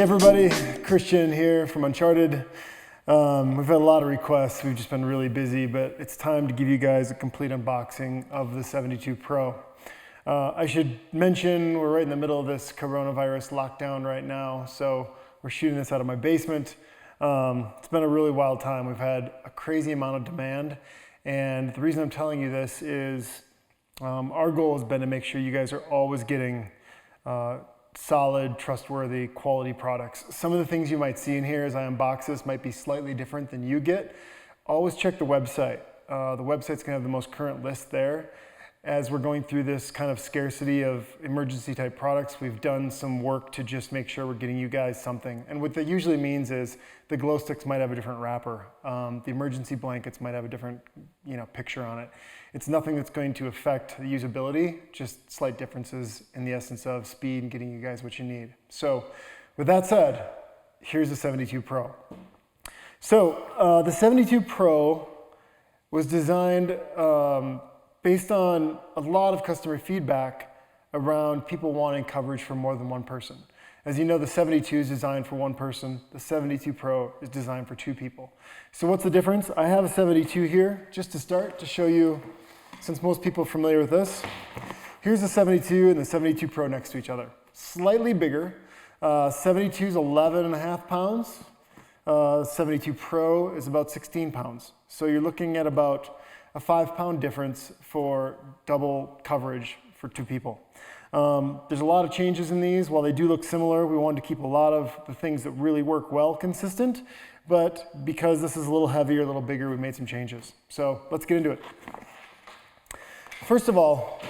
Hey everybody, Christian here from Uncharted. We've had a lot of requests. We've just been really busy, but it's time to give you guys a complete unboxing of the 72 Pro. I should mention we're right in the middle of this coronavirus lockdown right now, so we're shooting this out of my basement. It's been a really wild time. We've had a crazy amount of demand, and the reason I'm telling you this is our goal has been to make sure you guys are always getting solid, trustworthy, quality products. Some of the things you might see in here as I unbox this might be slightly different than you get. Always check the website. The website's gonna have the most current list there. As we're going through this kind of scarcity of emergency type products, we've done some work to just make sure we're getting you guys something. And what that usually means is the glow sticks might have a different wrapper. The emergency blankets might have a different picture on it. It's nothing that's going to affect the usability, just slight differences in the essence of speed and getting you guys what you need. So with that said, here's the 72 Pro. So the 72 Pro was designed based on a lot of customer feedback around people wanting coverage for more than one person. As you know, the 72 is designed for one person. The 72 Pro is designed for two people. So what's the difference? I have a 72 here just to start to show you, since most people are familiar with this. Here's the 72 and the 72 Pro next to each other. Slightly bigger. 72 is 11.5 pounds. 72 Pro is about 16 pounds. So you're looking at about a 5-pound difference for double coverage for two people. There's a lot of changes in these. While they do look similar, we wanted to keep a lot of the things that really work well consistent, but because this is a little heavier, a little bigger, we made some changes. So let's get into it. First of all,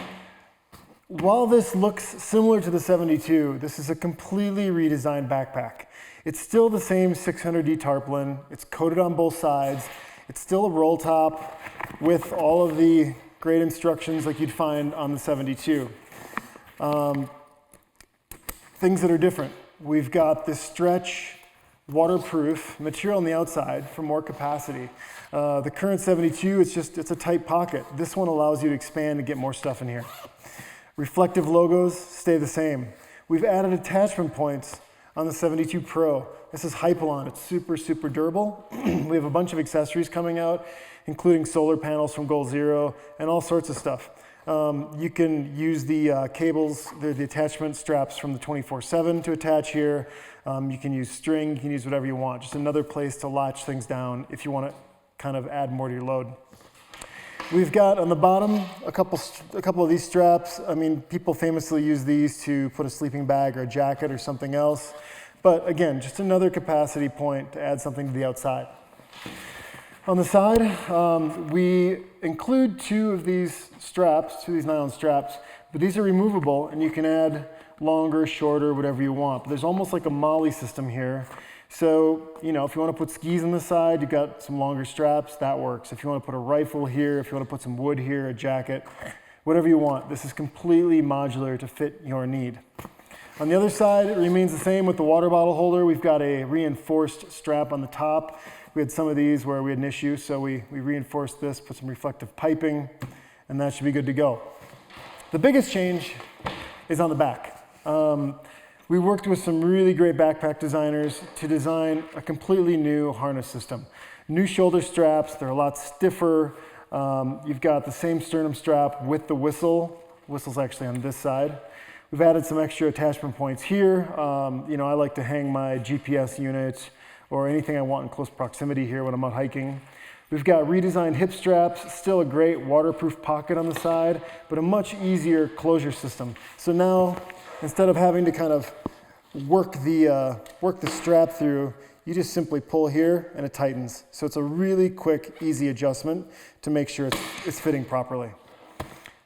while this looks similar to the 72, this is a completely redesigned backpack. It's still the same 600D tarpaulin. It's coated on both sides. It's still a roll top with all of the great instructions like you'd find on the 72. Things that are different. We've got this stretch, waterproof material on the outside for more capacity. The current 72, it's a tight pocket. This one allows you to expand and get more stuff in here. Reflective logos stay the same. We've added attachment points on the 72 Pro. This is Hypalon. It's super, super durable. We have a bunch of accessories coming out, including solar panels from Goal Zero and all sorts of stuff. You can use the cables, the attachment straps from the 24/7 to attach here. You can use string, you can use whatever you want. Just another place to latch things down if you want to kind of add more to your load. We've got on the bottom a couple of these straps. I mean, people famously use these to put a sleeping bag or a jacket or something else. But again, just another capacity point to add something to the outside. On the side, we include two of these nylon straps, but these are removable and you can add longer, shorter, whatever you want. But there's almost like a MOLLE system here. So, if you want to put skis on the side, you've got some longer straps, that works. If you want to put a rifle here, if you want to put some wood here, a jacket, whatever you want. This is completely modular to fit your need. On the other side, it remains the same with the water bottle holder. We've got a reinforced strap on the top. We had some of these where we had an issue, so we reinforced this, put some reflective piping, and that should be good to go. The biggest change is on the back. We worked with some really great backpack designers to design a completely new harness system. New shoulder straps, they're a lot stiffer. You've got the same sternum strap with the whistle. Whistle's actually on this side. We've added some extra attachment points here. I like to hang my GPS unit or anything I want in close proximity here when I'm out hiking. We've got redesigned hip straps, still a great waterproof pocket on the side, but a much easier closure system. So now, instead of having to kind of work the strap through, you just simply pull here and it tightens. So it's a really quick, easy adjustment to make sure it's fitting properly.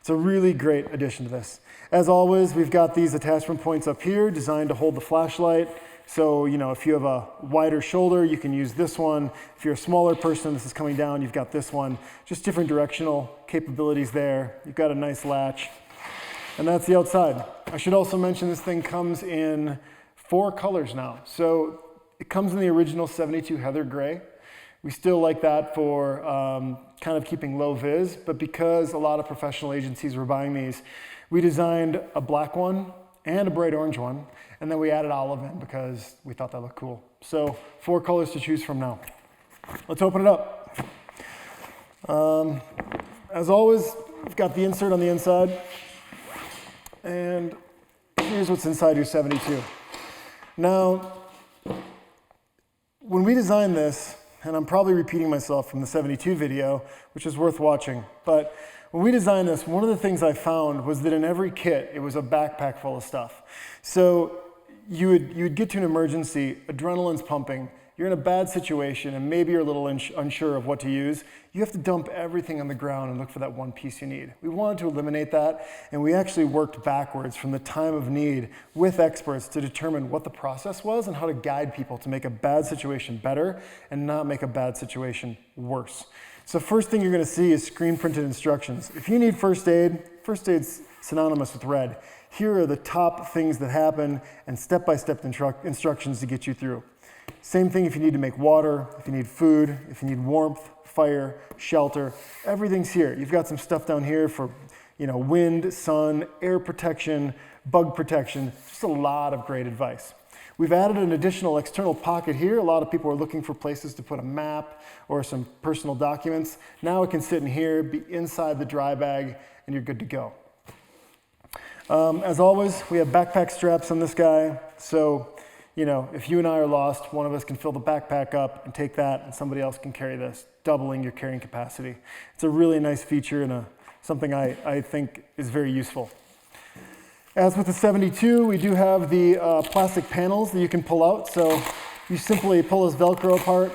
It's a really great addition to this. As always, we've got these attachment points up here designed to hold the flashlight. So, if you have a wider shoulder, you can use this one. If you're a smaller person, this is coming down, you've got this one. Just different directional capabilities there. You've got a nice latch. And that's the outside. I should also mention this thing comes in 4 colors now. So it comes in the original 72 Heather Gray. We still like that for kind of keeping low vis, but because a lot of professional agencies were buying these, we designed a black one and a bright orange one. And then we added olive in because we thought that looked cool. So 4 colors to choose from now. Let's open it up. As always, we've got the insert on the inside. And here's what's inside your 72. Now, when we designed this, and I'm probably repeating myself from the 72 video, which is worth watching, but when we designed this, one of the things I found was that in every kit, it was a backpack full of stuff. So you would get to an emergency, adrenaline's pumping, you're in a bad situation, and maybe you're a little unsure of what to use. You have to dump everything on the ground and look for that one piece you need. We wanted to eliminate that, and we actually worked backwards from the time of need with experts to determine what the process was and how to guide people to make a bad situation better and not make a bad situation worse. So first thing you're gonna see is screen printed instructions. If you need first aid's synonymous with red. Here are the top things that happen and step-by-step instructions to get you through. Same thing if you need to make water, if you need food, if you need warmth, fire, shelter, everything's here. You've got some stuff down here for, wind, sun, air protection, bug protection, just a lot of great advice. We've added an additional external pocket here. A lot of people are looking for places to put a map or some personal documents. Now it can sit in here, be inside the dry bag, and you're good to go. As always, we have backpack straps on this guy. So, if you and I are lost, one of us can fill the backpack up and take that, and somebody else can carry this, doubling your carrying capacity. It's a really nice feature and something I think is very useful. As with the 72, we do have the plastic panels that you can pull out. So you simply pull this Velcro apart.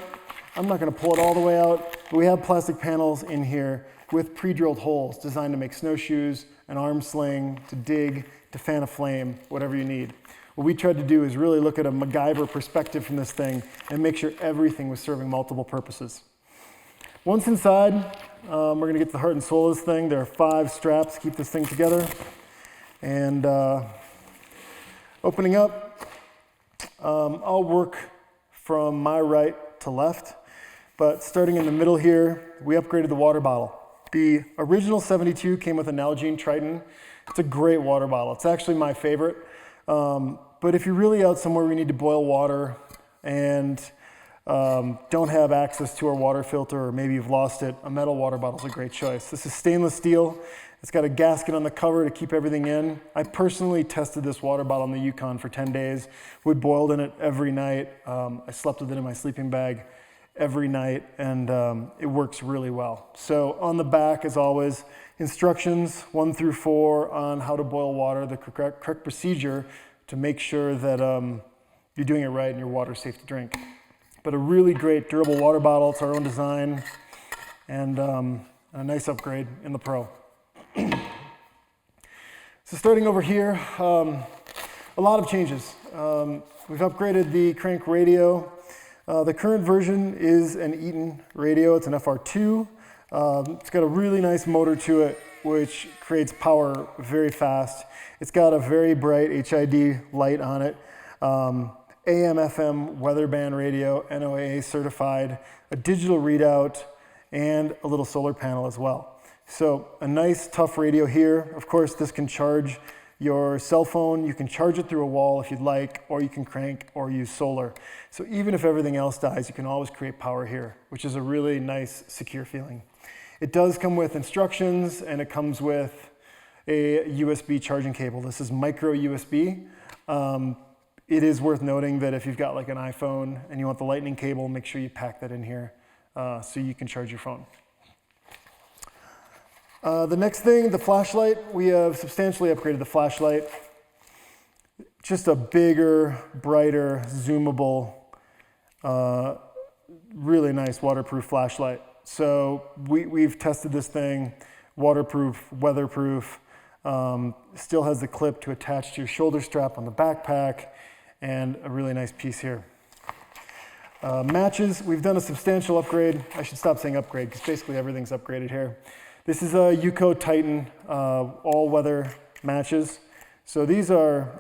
I'm not going to pull it all the way out, but we have plastic panels in here with pre-drilled holes designed to make snowshoes, an arm sling, to dig, to fan a flame, whatever you need. What we tried to do is really look at a MacGyver perspective from this thing and make sure everything was serving multiple purposes. Once inside, we're going to get to the heart and soul of this thing. There are 5 straps to keep this thing together. And opening up, I'll work from my right to left, but starting in the middle here, we upgraded the water bottle. The original 72 came with a Nalgene Triton. It's a great water bottle. It's actually my favorite. But if you're really out somewhere where you need to boil water and don't have access to our water filter, or maybe you've lost it, a metal water bottle is a great choice. This is stainless steel. It's got a gasket on the cover to keep everything in. I personally tested this water bottle in the Yukon for 10 days. We boiled in it every night. I slept with it in my sleeping bag every night, and it works really well. So on the back, as always, instructions 1 through 4 on how to boil water, the correct procedure to make sure that you're doing it right and your water's safe to drink. But a really great durable water bottle. It's our own design, and a nice upgrade in the Pro. So starting over here, a lot of changes. We've upgraded the crank radio. The current version is an Eaton radio. It's an FR2. It's got a really nice motor to it, which creates power very fast. It's got a very bright HID light on it. AM, FM, weather band radio, NOAA certified, a digital readout, and a little solar panel as well. So a nice, tough radio here. Of course, this can charge your cell phone. You can charge it through a wall if you'd like, or you can crank or use solar. So even if everything else dies, you can always create power here, which is a really nice, secure feeling. It does come with instructions, and it comes with a USB charging cable. This is micro USB. It is worth noting that if you've got like an iPhone and you want the lightning cable, make sure you pack that in here so you can charge your phone. The next thing, the flashlight. We have substantially upgraded the flashlight. Just a bigger, brighter, zoomable, really nice waterproof flashlight. So we've tested this thing, waterproof, weatherproof, still has the clip to attach to your shoulder strap on the backpack, and a really nice piece here. Matches, we've done a substantial upgrade. I should stop saying upgrade because basically everything's upgraded here. This is a Yuko Titan all-weather matches. So they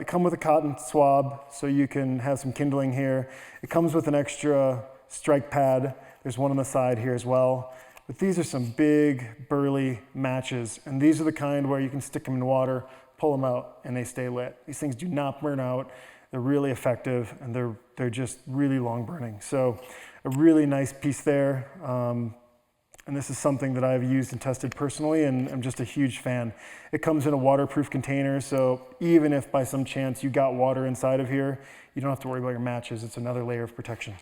come with a cotton swab, so you can have some kindling here. It comes with an extra strike pad. There's one on the side here as well. But these are some big, burly matches, and these are the kind where you can stick them in water, pull them out, and they stay lit. These things do not burn out. They're really effective, and they're just really long burning. So a really nice piece there. And this is something that I've used and tested personally, and I'm just a huge fan. It comes in a waterproof container, so even if by some chance you got water inside of here, you don't have to worry about your matches. It's another layer of protection.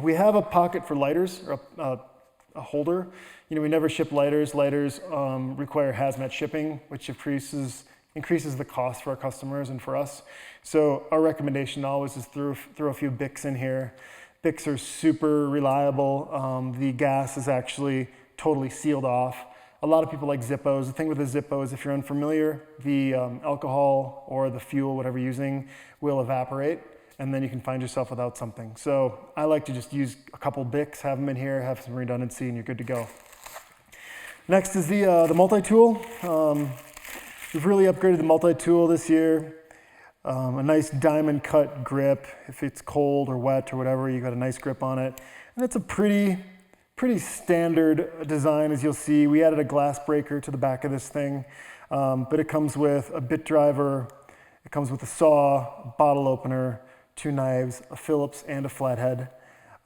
We have a pocket for lighters, or a holder. You know, we never ship lighters. Lighters require hazmat shipping, which increases the cost for our customers and for us. So our recommendation always is throw a few Bics in here. Bics are super reliable. The gas is actually totally sealed off. A lot of people like Zippos. The thing with the Zippo is if you're unfamiliar, the alcohol or the fuel, whatever you're using, will evaporate, and then you can find yourself without something. So I like to just use a couple Bics, have them in here, have some redundancy, and you're good to go. Next is the Multitool. We've really upgraded the Multitool this year. A nice diamond cut grip. If it's cold or wet or whatever, you got a nice grip on it. And it's a pretty standard design, as you'll see. We added a glass breaker to the back of this thing, but it comes with a bit driver, it comes with a saw, a bottle opener, 2 knives, a Phillips, and a flathead,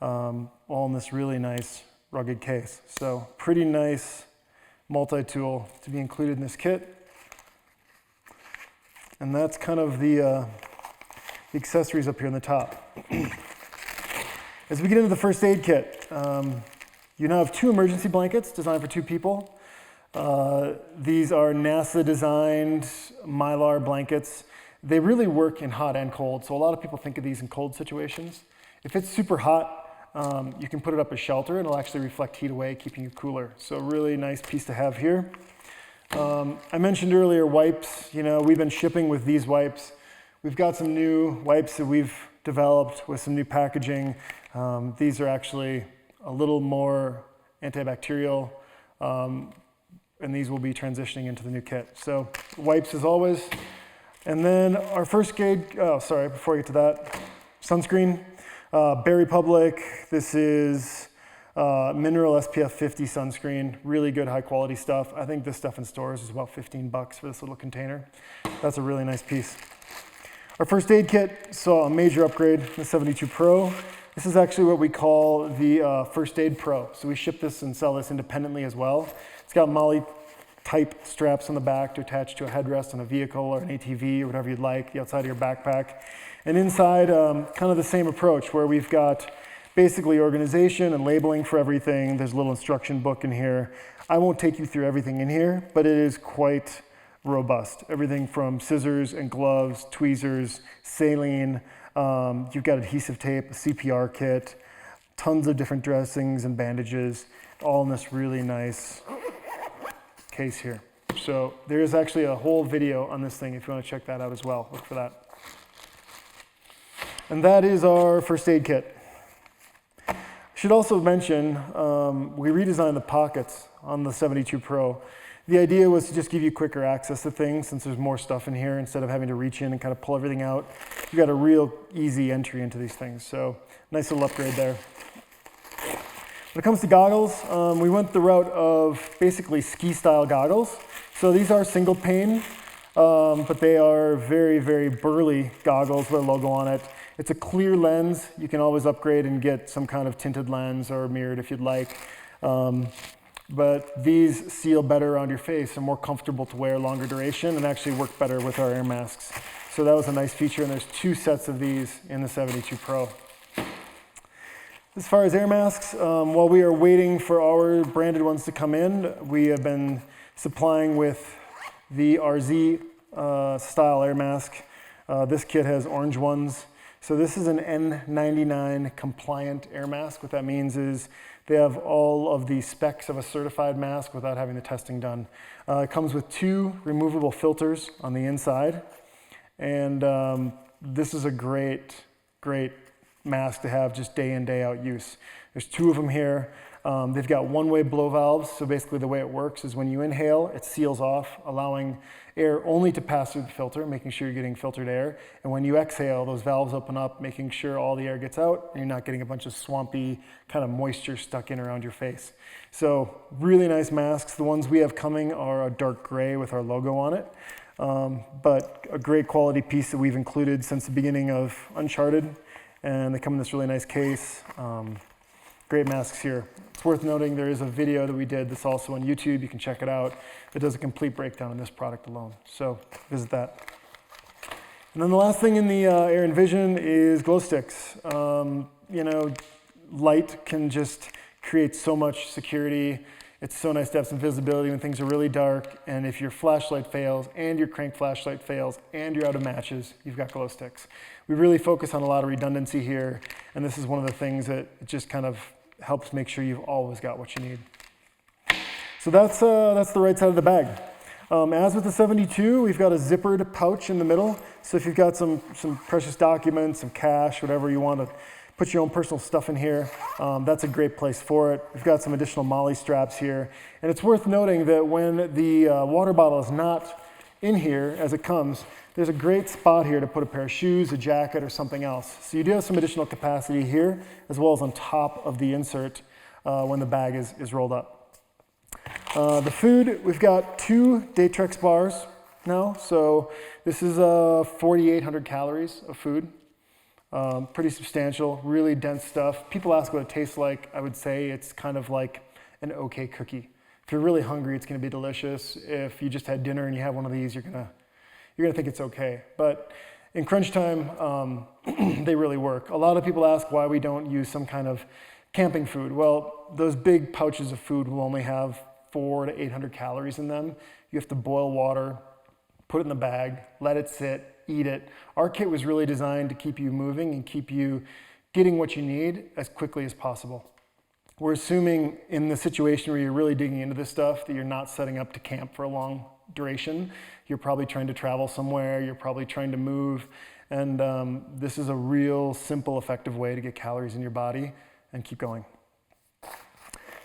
all in this really nice rugged case. So pretty nice multi-tool to be included in this kit. And that's kind of the accessories up here on the top. As we get into the first aid kit, you now have 2 emergency blankets designed for 2 people. These are NASA designed Mylar blankets. They really work in hot and cold. So a lot of people think of these in cold situations. If it's super hot, you can put it up as shelter and it'll actually reflect heat away, keeping you cooler. So really nice piece to have here. I mentioned earlier wipes. You know, we've been shipping with these wipes. We've got some new wipes that we've developed with some new packaging. These are actually a little more antibacterial, and these will be transitioning into the new kit. So wipes as always. And then our first aid, before I get to that, sunscreen, Berry Republic. This is mineral SPF 50 sunscreen, really good high quality stuff. I think this stuff in stores is about 15 bucks for this little container. That's a really nice piece. Our first aid kit saw a major upgrade, the 72 Pro. This is actually what we call the First Aid Pro. So we ship this and sell this independently as well. It's got MOLLE type straps on the back to attach to a headrest on a vehicle or an ATV or whatever you'd like, the outside of your backpack. And inside, kind of the same approach where we've got basically organization and labeling for everything. There's a little instruction book in here. I won't take you through everything in here, but it is quite robust. Everything from scissors and gloves, tweezers, saline, you've got adhesive tape, a CPR kit, tons of different dressings and bandages, all in this really nice case here. So there is actually a whole video on this thing if you want to check that out as well. Look for that. And that is our first aid kit. I should also mention, we redesigned the pockets on the 72 Pro. The idea was to just give you quicker access to things since there's more stuff in here instead of having to reach in and kind of pull everything out. You got a real easy entry into these things. So nice little upgrade there. When it comes to goggles, we went the route of basically ski style goggles. So these are single pane, but they are very, very burly goggles with a logo on it. It's a clear lens. You can always upgrade and get some kind of tinted lens or mirrored if you'd like. But these seal better around your face and more comfortable to wear longer duration and actually work better with our air masks. So that was a nice feature, and there's 2 sets of these in the 72 Pro. As far as air masks, while we are waiting for our branded ones to come in, we have been supplying with the RZ style air mask. This kit has orange ones. So this is an N99 compliant air mask. What that means is they have all of the specs of a certified mask without having the testing done. It comes with 2 removable filters on the inside. And this is a great mask to have just day in, day out use. There's 2 of them here. They've got one-way blow valves, so basically the way it works is when you inhale, it seals off, allowing air only to pass through the filter, making sure you're getting filtered air. And when you exhale, those valves open up, making sure all the air gets out and you're not getting a bunch of swampy kind of moisture stuck in around your face. So really nice masks. The ones we have coming are a dark gray with our logo on it. But a great quality piece that we've included since the beginning of Uncharted. And they come in this really nice case. Great masks here. It's worth noting there is a video that we did that's also on YouTube. You can check it out. It does a complete breakdown on this product alone. So visit that. And then the last thing in the Air Envision is glow sticks. You know, light can just create so much security. It's so nice to have some visibility when things are really dark. And if your flashlight fails and your crank flashlight fails and you're out of matches, you've got glow sticks. We really focus on a lot of redundancy here. And this is one of the things that just kind of helps make sure you've always got what you need. So that's the right side of the bag. As with the 72, we've got a zippered pouch in the middle. So if you've got some precious documents, some cash, whatever you want to put your own personal stuff in here, that's a great place for it. We've got some additional MOLLE straps here. And it's worth noting that when the water bottle is not in here as it comes, there's a great spot here to put a pair of shoes, a jacket, or something else. So you do have some additional capacity here, as well as on top of the insert when the bag is rolled up. The food, we've got 2 Datrex bars now. So this is 4,800 calories of food. Pretty substantial, really dense stuff. People ask what it tastes like. I would say it's kind of like an okay cookie. If you're really hungry, it's gonna be delicious. If you just had dinner and you have one of these, you're gonna think it's okay. But in crunch time, they really work. A lot of people ask why we don't use some kind of camping food. Well, those big pouches of food will only have 400 to 800 calories in them. You have to boil water, put it in the bag, let it sit, eat it. Our kit was really designed to keep you moving and keep you getting what you need as quickly as possible. We're assuming in the situation where you're really digging into this stuff that you're not setting up to camp for a long duration. You're probably trying to travel somewhere, you're probably trying to move, and this is a real simple, effective way to get calories in your body and keep going.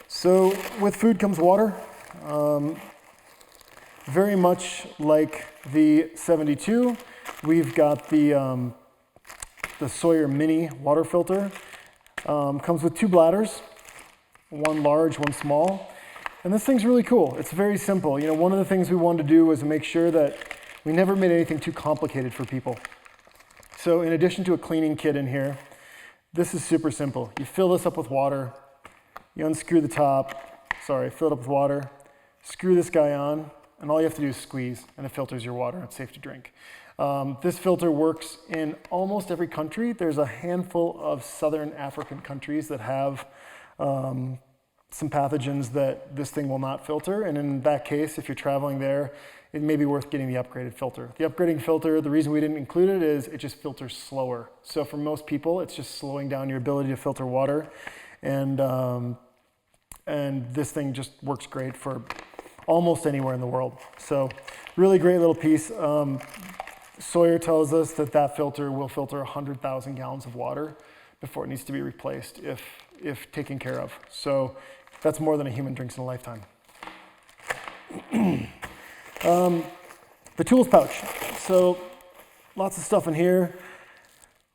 So with food comes water. Very much like the 72, we've got the Sawyer Mini water filter. Comes with 2 bladders, one large, one small. And this thing's really cool. It's very simple. You know, one of the things we wanted to do was make sure that we never made anything too complicated for people. So in addition to a cleaning kit in here, this is super simple. You fill this up with water, you unscrew the top, fill it up with water, screw this guy on, and all you have to do is squeeze, and it filters your water, and it's safe to drink. This filter works in almost every country. There's a handful of Southern African countries that have some pathogens that this thing will not filter. And in that case, if you're traveling there, it may be worth getting the upgraded filter. The upgrading filter, the reason we didn't include it is it just filters slower. So for most people, it's just slowing down your ability to filter water. And this thing just works great for almost anywhere in the world. So really great little piece. Sawyer tells us that that filter will filter 100,000 gallons of water before it needs to be replaced if taken care of. So that's more than a human drinks in a lifetime. The tools pouch. So lots of stuff in here.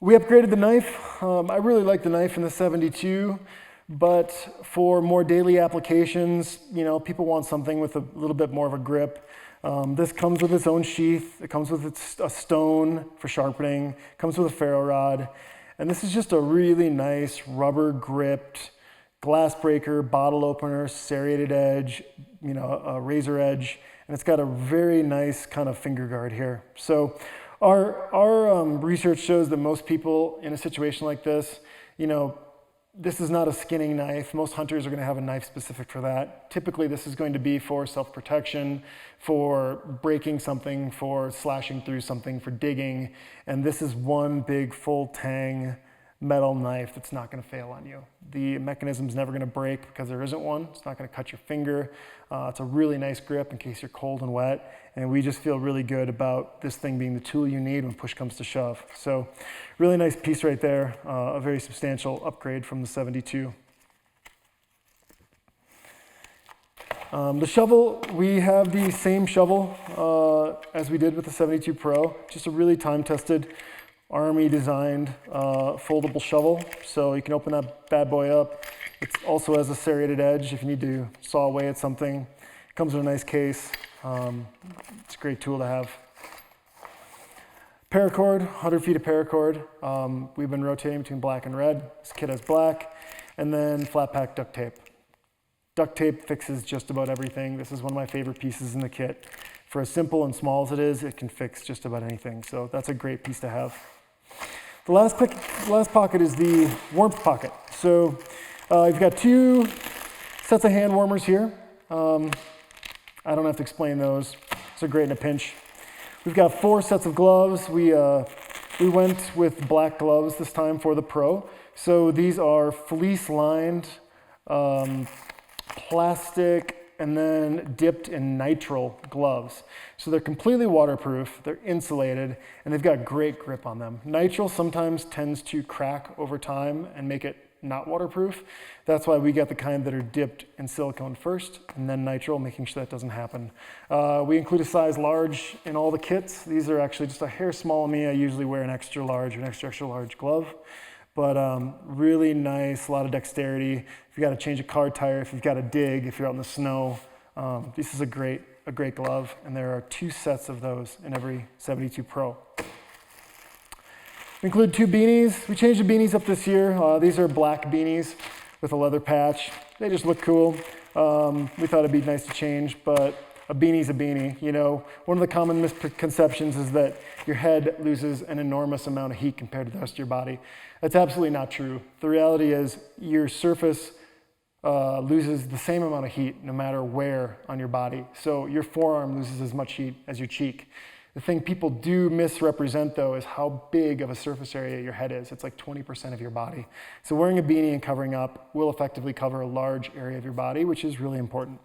We upgraded the knife. I really like the knife in the 72, but for more daily applications, you know, people want something with a little bit more of a grip. This comes with its own sheath. It comes with a stone for sharpening. It comes with a ferro rod. And this is just a really nice rubber gripped glass breaker, bottle opener, serrated edge, you know, a razor edge, and it's got a very nice kind of finger guard here. So our research shows that most people in a situation like this, you know, this is not a skinning knife. Most hunters are going to have a knife specific for that. Typically, this is going to be for self-protection, for breaking something, for slashing through something, for digging. And this is one big full tang metal knife that's not going to fail on you. The mechanism's never going to break because there isn't one. It's not going to cut your finger. It's a really nice grip in case you're cold and wet. And we just feel really good about this thing being the tool you need when push comes to shove. So really nice piece right there. A very substantial upgrade from the 72. The shovel, we have the same shovel as we did with the 72 Pro, just a really time-tested, Army designed foldable shovel. So you can open that bad boy up. It also has a serrated edge if you need to saw away at something. It comes in a nice case. It's a great tool to have. Paracord, 100 feet of paracord. We've been rotating between black and red. This kit has black. And then flat pack duct tape. Duct tape fixes just about everything. This is one of my favorite pieces in the kit. For as simple and small as it is, it can fix just about anything. So that's a great piece to have. The last pocket is the warmth pocket. So you've got 2 sets of hand warmers here. I don't have to explain those. They're great in a pinch. We've got 4 sets of gloves. We went with black gloves this time for the Pro. So these are fleece-lined, plastic, and then dipped in nitrile gloves. So they're completely waterproof, they're insulated, and they've got great grip on them. Nitrile sometimes tends to crack over time and make it not waterproof. That's why we got the kind that are dipped in silicone first, and then nitrile, making sure that doesn't happen. We include a size large in all the kits. These are actually just a hair small on me. I usually wear an extra large or an extra large glove. But really nice, a lot of dexterity. If you've got to change a car tire, if you've got to dig, if you're out in the snow, this is a great glove. And there are 2 sets of those in every 72 Pro. We include 2 beanies. We changed the beanies up this year. These are black beanies with a leather patch. They just look cool. We thought it'd be nice to change, but a beanie's a beanie. You know, one of the common misconceptions is that your head loses an enormous amount of heat compared to the rest of your body. That's absolutely not true. The reality is your surface loses the same amount of heat no matter where on your body. So your forearm loses as much heat as your cheek. The thing people do misrepresent though is how big of a surface area your head is. It's like 20% of your body. So wearing a beanie and covering up will effectively cover a large area of your body, which is really important.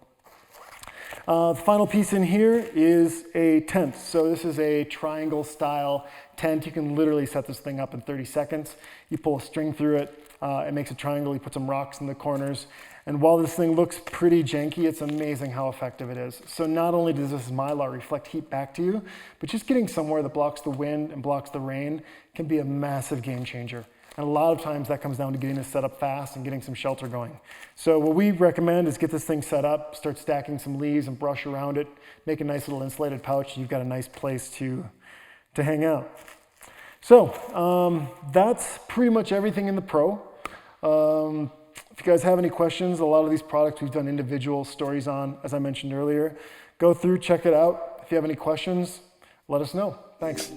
The final piece in here is a tent. So this is a triangle style tent. You can literally set this thing up in 30 seconds. You pull a string through it, it makes a triangle, you put some rocks in the corners. And while this thing looks pretty janky, it's amazing how effective it is. So not only does this Mylar reflect heat back to you, but just getting somewhere that blocks the wind and blocks the rain can be a massive game changer. And a lot of times that comes down to getting this set up fast and getting some shelter going. So what we recommend is get this thing set up, start stacking some leaves and brush around it, make a nice little insulated pouch, and you've got a nice place to hang out. So that's pretty much everything in the Pro. If you guys have any questions, a lot of these products we've done individual stories on, as I mentioned earlier. Go through, check it out. If you have any questions, let us know. Thanks.